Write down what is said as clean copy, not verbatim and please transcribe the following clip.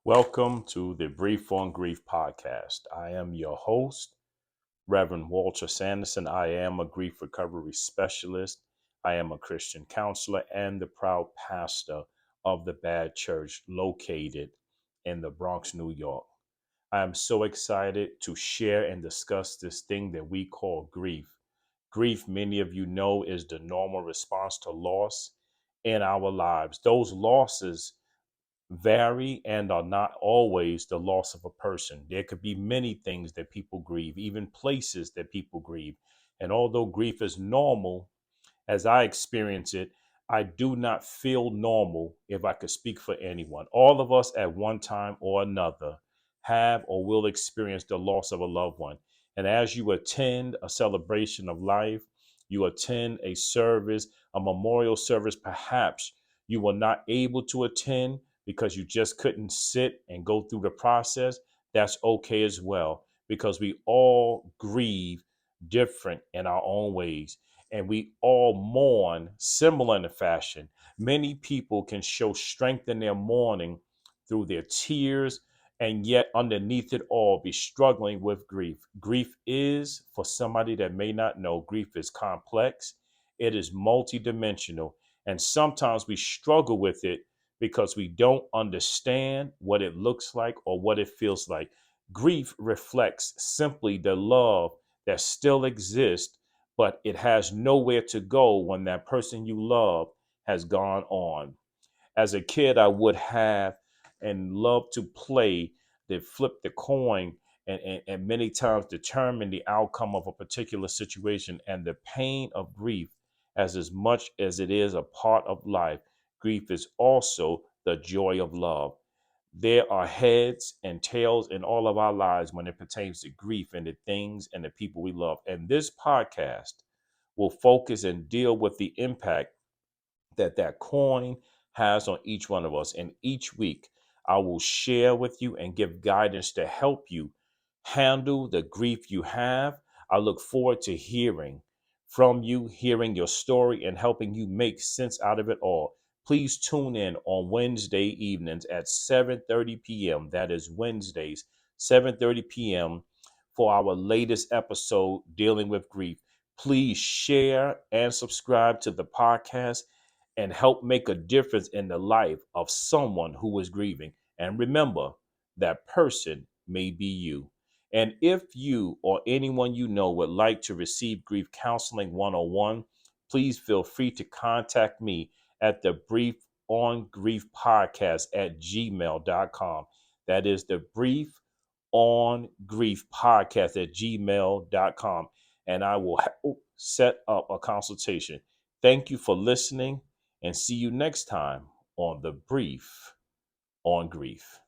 Welcome to the Brief on Grief podcast. I am your host, Reverend Walter Sanderson. I am a grief recovery specialist. I am a Christian counselor and the proud pastor of the Bad Church located in the Bronx, New York. I am so excited to share and discuss this thing that we call grief. Grief, many of you know, is the normal response to loss in our lives. Those losses vary and are not always the loss of a person. There could be many things that people grieve, even places that people grieve. And although grief is normal, as I experience it, I do not feel normal if I could speak for anyone. All of us at one time or another have or will experience the loss of a loved one. And as you attend a celebration of life, you attend a service, a memorial service, perhaps you were not able to attend because you just couldn't sit and go through the process. That's okay as well, because we all grieve different in our own ways and we all mourn similar in a fashion. Many people can show strength in their mourning through their tears, and yet underneath it all be struggling with grief. Grief is, for somebody that may not know, grief is complex, it is multidimensional, and sometimes we struggle with it because we don't understand what it looks like or what it feels like. Grief reflects simply the love that still exists, but it has nowhere to go when that person you love has gone on. As a kid, I would have and love to play the flip the coin and many times determine the outcome of a particular situation. And the pain of grief, as much as it is a part of life, grief is also the joy of love. There are heads and tails in all of our lives when it pertains to grief and the things and the people we love. And this podcast will focus and deal with the impact that coin has on each one of us. And each week, I will share with you and give guidance to help you handle the grief you have. I look forward to hearing from you, hearing your story, and helping you make sense out of it all. Please tune in on Wednesday evenings at 7:30 p.m. That is Wednesdays, 7:30 p.m. for our latest episode dealing with grief. Please share and subscribe to the podcast and help make a difference in the life of someone who is grieving. And remember, that person may be you. And if you or anyone you know would like to receive grief counseling 101, please feel free to contact me at the Brief on Grief podcast at gmail.com. That is the Brief on Grief podcast at gmail.com. And I will set up a consultation. Thank you for listening and see you next time on the Brief on Grief.